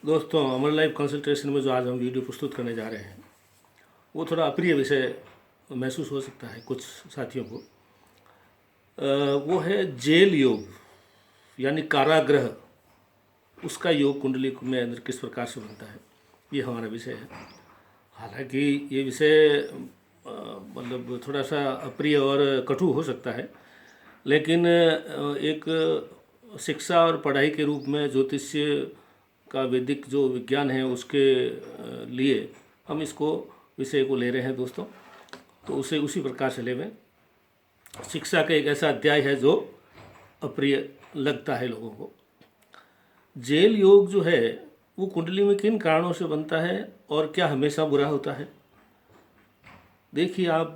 दोस्तों, अमर life consultation में जो आज हम वीडियो प्रस्तुत करने जा रहे हैं वो थोड़ा अप्रिय विषय महसूस हो सकता है कुछ साथियों को। वो है जेल योग, यानी कारागृह। उसका योग कुंडली में अंदर किस प्रकार से बनता है, ये हमारा विषय है। हालांकि ये विषय मतलब थोड़ा सा अप्रिय और कटु हो सकता है, लेकिन एक शिक्षा और पढ़ाई के रूप में ज्योतिष्य का वैदिक जो विज्ञान है उसके लिए हम इसको विषय को ले रहे हैं दोस्तों। तो उसे उसी प्रकार से लेवें। शिक्षा का एक ऐसा अध्याय है जो अप्रिय लगता है लोगों को। जेल योग जो है वो कुंडली में किन कारणों से बनता है और क्या हमेशा बुरा होता है? देखिए, आप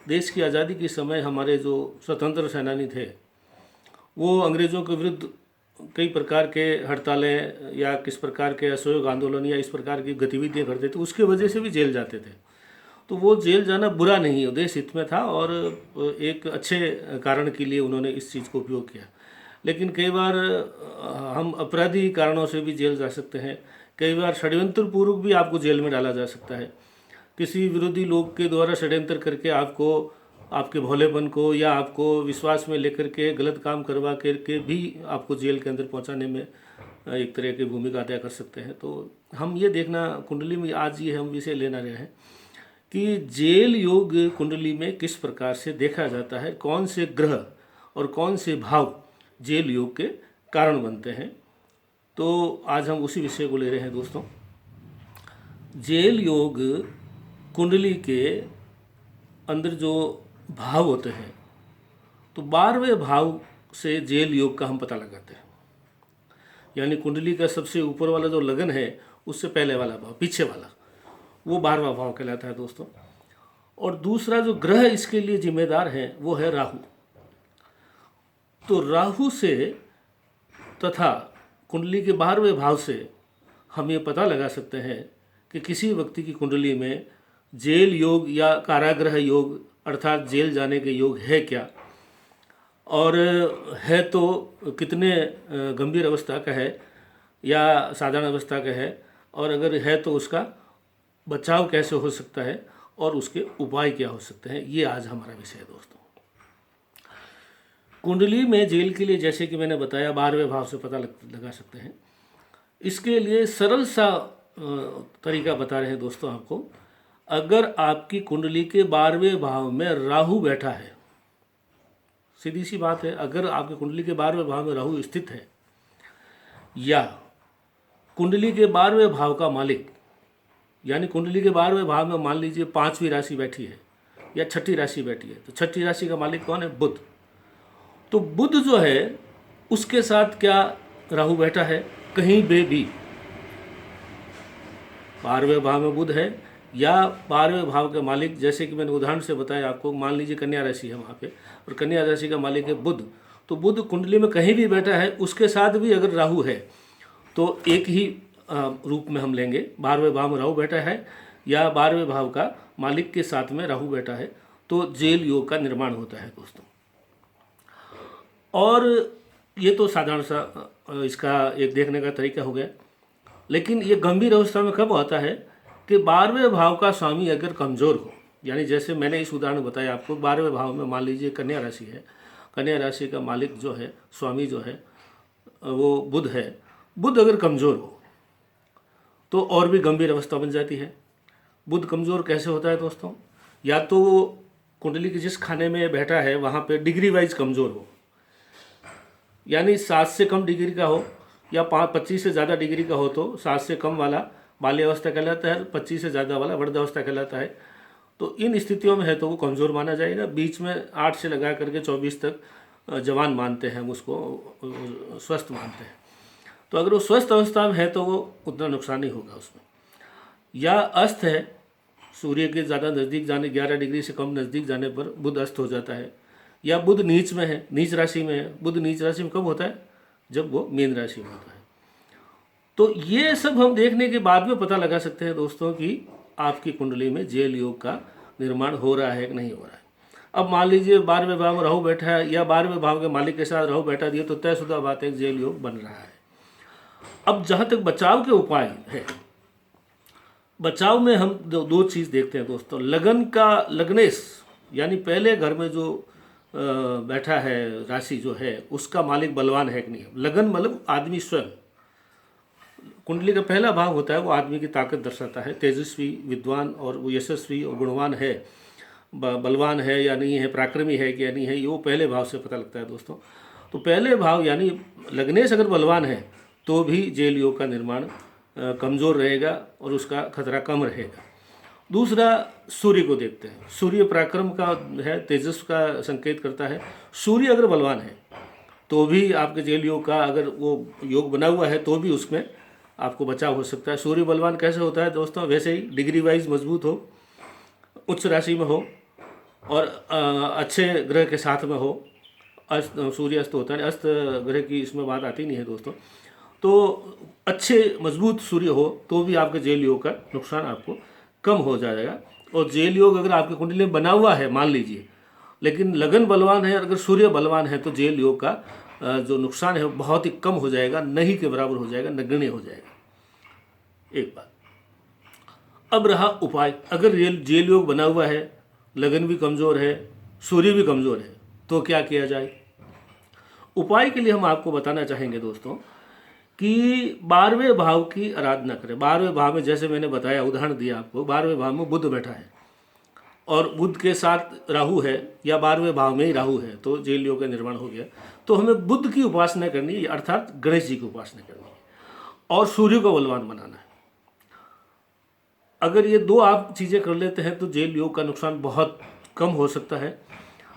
देश की आज़ादी के समय हमारे जो स्वतंत्र सेनानी थे वो अंग्रेज़ों के विरुद्ध कई प्रकार के हड़तालें या किस प्रकार के असहयोग आंदोलन या इस प्रकार की गतिविधियां करते थे, उसके वजह से भी जेल जाते थे। तो वो जेल जाना बुरा नहीं है, देश हित में था और एक अच्छे कारण के लिए उन्होंने इस चीज़ को उपयोग किया। लेकिन कई बार हम अपराधी कारणों से भी जेल जा सकते हैं। कई बार षड्यंत्र पूर्वक भी आपको जेल में डाला जा सकता है। किसी विरोधी लोग के द्वारा षड्यंत्र करके आपको, आपके भोलेपन को या आपको विश्वास में लेकर के गलत काम करवा करके भी आपको जेल के अंदर पहुंचाने में एक तरह की भूमिका अदा कर सकते हैं। तो हम ये देखना कुंडली में आज ये हम विषय लेना रहे हैं कि जेल योग कुंडली में किस प्रकार से देखा जाता है, कौन से ग्रह और कौन से भाव जेल योग के कारण बनते हैं। तो आज हम उसी विषय को ले रहे हैं दोस्तों। जेल योग कुंडली के अंदर जो भाव होते हैं, तो 12वें भाव से जेल योग का हम पता लगाते हैं। यानी कुंडली का सबसे ऊपर वाला जो लगन है उससे पहले वाला भाव, पीछे वाला, वो 12वां भाव कहलाता है दोस्तों। और दूसरा जो ग्रह इसके लिए जिम्मेदार है वो है राहु। तो राहु से तथा कुंडली के 12वें भाव से हम ये पता लगा सकते हैं कि किसी व्यक्ति की कुंडली में जेल योग या कारागृह योग अर्थात जेल जाने के योग है क्या, और है तो कितने गंभीर अवस्था का है या साधारण अवस्था का है, और अगर है तो उसका बचाव कैसे हो सकता है और उसके उपाय क्या हो सकते हैं, ये आज हमारा विषय है दोस्तों। कुंडली में जेल के लिए जैसे कि मैंने बताया 12वें भाव से पता लगा सकते हैं। इसके लिए सरल सा तरीका बता रहे हैं दोस्तों आपको। अगर आपकी कुंडली के 12वें भाव में राहु बैठा है, सीधी सी बात है, अगर आपकी कुंडली के 12वें भाव में राहु स्थित है या कुंडली के 12वें भाव का मालिक, यानी कुंडली के 12वें भाव में मान लीजिए 5वीं राशि बैठी है या 6ठी राशि बैठी है, तो 6ठी राशि का मालिक कौन है? बुध। तो बुध जो है उसके साथ क्या राहु बैठा है? कहीं भी 12वें भाव में बुध है या 12वें भाव के मालिक, जैसे कि मैंने उदाहरण से बताया आपको, मान लीजिए कन्या राशि है वहाँ पे और कन्या राशि का मालिक है बुध। तो बुध कुंडली में कहीं भी बैठा है, उसके साथ भी अगर राहु है तो एक ही रूप में हम लेंगे। 12वें भाव में राहु बैठा है या 12वें भाव का मालिक के साथ में राहु बैठा है तो जेल योग का निर्माण होता है दोस्तों। और ये तो साधारण सा इसका एक देखने का तरीका हो गया। लेकिन ये गंभीर अवस्था में कब होता है कि 12वें भाव का स्वामी अगर कमज़ोर हो, यानी जैसे मैंने इस उदाहरण बताया आपको, 12वें भाव में मान लीजिए कन्या राशि है, कन्या राशि का मालिक जो है, स्वामी जो है वो बुध है। बुध अगर कमज़ोर हो तो और भी गंभीर अवस्था बन जाती है। बुध कमज़ोर कैसे होता है दोस्तों? या तो वो कुंडली के जिस खाने में बैठा है वहाँ पे डिग्री वाइज कमज़ोर हो, यानी 7 से कम डिग्री का हो या 25 से ज़्यादा डिग्री का हो तो 7 से कम वाला बाल्यावस्था कहलाता है, 25 से ज़्यादा वाला वृद्धावस्था कहलाता है। तो इन स्थितियों में है तो वो कमज़ोर माना जाएगा। बीच में 8 से लगा करके 24 तक जवान मानते हैं हम उसको, स्वस्थ मानते हैं। तो अगर वो स्वस्थ अवस्था में है तो वो उतना नुकसान नहीं होगा उसमें। या अस्त है, सूर्य के ज़्यादा नज़दीक जाने, 11 डिग्री से कम नज़दीक जाने पर बुध अस्त हो जाता है। या बुध नीच में है, नीच राशि में है। बुध नीच राशि में कब होता है? जब वो मीन राशि में होता है। तो ये सब हम देखने के बाद में पता लगा सकते हैं दोस्तों कि आपकी कुंडली में जेल योग का निर्माण हो रहा है कि नहीं हो रहा है। अब मान लीजिए 12वें भाव में राहु बैठा है या 12वें भाव के मालिक के साथ राहु बैठा दिया तो तयशुदा बात है, जेल योग बन रहा है। अब जहाँ तक बचाव के उपाय है, बचाव में हम दो चीज़ देखते हैं दोस्तों। लगन का लगनेश, यानी पहले घर में जो बैठा है राशि जो है उसका मालिक बलवान है कि नहीं। लगन मतलब आदमी स्वयं, कुंडली का पहला भाव होता है वो आदमी की ताकत दर्शाता है, तेजस्वी, विद्वान और वो यशस्वी और गुणवान है, बलवान है या नहीं है, पराक्रमी है कि या नहीं है, ये वो पहले भाव से पता लगता है दोस्तों। तो पहले भाव यानी लग्नेश अगर बलवान है तो भी जेल योग का निर्माण कमज़ोर रहेगा और उसका खतरा कम रहेगा। दूसरा, सूर्य को देखते हैं। सूर्य पराक्रम का है, तेजस का संकेत करता है। सूर्य अगर बलवान है तो भी आपके जेल योग का अगर वो योग बना हुआ है तो भी उसमें आपको बचाव हो सकता है। सूर्य बलवान कैसे होता है दोस्तों? वैसे ही डिग्री वाइज मजबूत हो, उच्च राशि में हो और अच्छे ग्रह के साथ में हो। अस्त, सूर्य अस्त होता है, अस्त ग्रह की इसमें बात आती नहीं है दोस्तों। तो अच्छे मजबूत सूर्य हो तो भी आपके जेल योग का नुकसान आपको कम हो जाएगा। और जेल योग अगर आपके कुंडली में बना हुआ है मान लीजिए, लेकिन लगन बलवान है और अगर सूर्य बलवान है तो जेल योग का जो नुकसान है वो बहुत ही कम हो जाएगा, नहीं के बराबर हो जाएगा, नगण्य हो जाएगा। एक बात। अब रहा उपाय। अगर जेल योग बना हुआ है, लगन भी कमज़ोर है, सूर्य भी कमज़ोर है, तो क्या किया जाए? उपाय के लिए हम आपको बताना चाहेंगे दोस्तों कि 12वें भाव की आराधना करें। 12वें भाव में, जैसे मैंने बताया, उदाहरण दिया आपको, 12वें भाव में बुध बैठा है और बुध के साथ राहु है या 12वें भाव में ही राहु है तो जेल योग का निर्माण हो गया। तो हमें बुध की उपासना करनी है, अर्थात गणेश जी की उपासना करनी है और सूर्य को बलवान बनाना है। अगर ये दो आप चीज़ें कर लेते हैं तो जेल योग का नुकसान बहुत कम हो सकता है।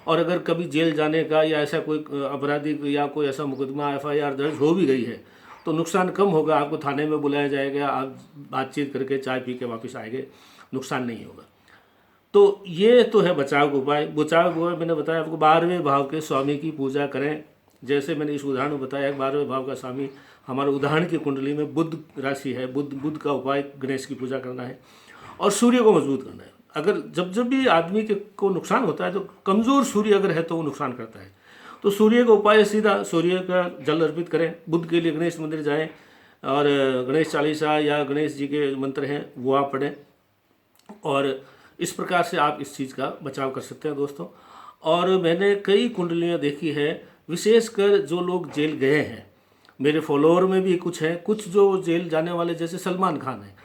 और अगर कभी जेल जाने का या ऐसा कोई आपराधिक या कोई ऐसा मुकदमा FIR दर्ज हो भी गई है तो नुकसान कम होगा। आपको थाने में बुलाया जाएगा, आप बातचीत करके चाय पी के वापस आएंगे, नुकसान नहीं होगा। तो ये तो है बचाव का उपाय। बचाव का उपाय मैंने बताया आपको, 12वें भाव के स्वामी की पूजा करें। जैसे मैंने इस उदाहरण में बताया, 12वें भाव का स्वामी हमारे उदाहरण की कुंडली में बुध राशि है। बुध का उपाय गणेश की पूजा करना है और सूर्य को मजबूत करना है। अगर जब भी आदमी को नुकसान होता है तो कमज़ोर सूर्य अगर है तो वो नुकसान करता है। तो सूर्य का उपाय सीधा सूर्य का जल अर्पित करें। बुध के लिए गणेश मंदिर जाएं और गणेश चालीसा या गणेश जी के मंत्र हैं वो आप पढ़ें और इस प्रकार से आप इस चीज़ का बचाव कर सकते हैं दोस्तों। और मैंने कई कुंडलियाँ देखी है, विशेषकर जो लोग जेल गए हैं, मेरे फॉलोअर में भी कुछ हैं, कुछ जो जेल जाने वाले, जैसे सलमान खान है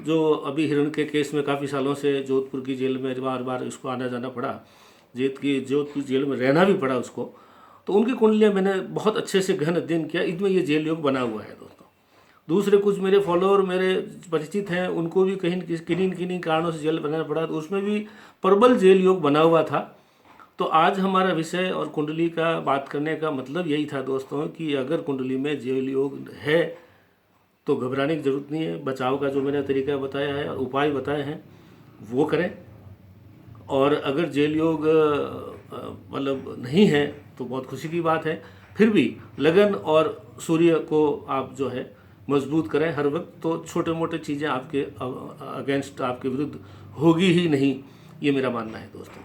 जो अभी हिरण के केस में काफ़ी सालों से जोधपुर की जेल में बार बार उसको आना जाना पड़ा, जोधपुर जेल में रहना भी पड़ा उसको। तो उनकी कुंडलियाँ मैंने बहुत अच्छे से गहन अध्ययन किया, इनमें ये जेल योग बना हुआ है दोस्तों। दूसरे कुछ मेरे फॉलोअर, मेरे परिचित हैं, उनको भी किन्हीं कारणों से जेल बनाना पड़ा, तो उसमें भी प्रबल जेल योग बना हुआ था। तो आज हमारा विषय और कुंडली का बात करने का मतलब यही था दोस्तों कि अगर कुंडली में जेल योग है तो घबराने की ज़रूरत नहीं है। बचाव का जो मैंने तरीका बताया है और उपाय बताए हैं वो करें। और अगर जेल योग मतलब नहीं है तो बहुत खुशी की बात है। फिर भी लगन और सूर्य को आप जो है मजबूत करें हर वक्त, तो छोटे मोटे चीज़ें आपके अगेंस्ट, आपके विरुद्ध होगी ही नहीं, ये मेरा मानना है दोस्तों।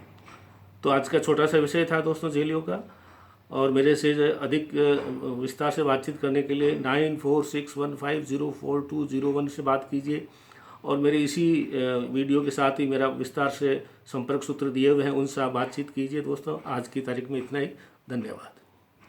तो आज का छोटा सा विषय था दोस्तों जेल योग का। और मेरे से अधिक विस्तार से बातचीत करने के लिए 9461504201 से बात कीजिए। और मेरे इसी वीडियो के साथ ही मेरा विस्तार से संपर्क सूत्र दिए हुए हैं, उनसे आप बातचीत कीजिए दोस्तों। आज की तारीख में इतना ही। धन्यवाद।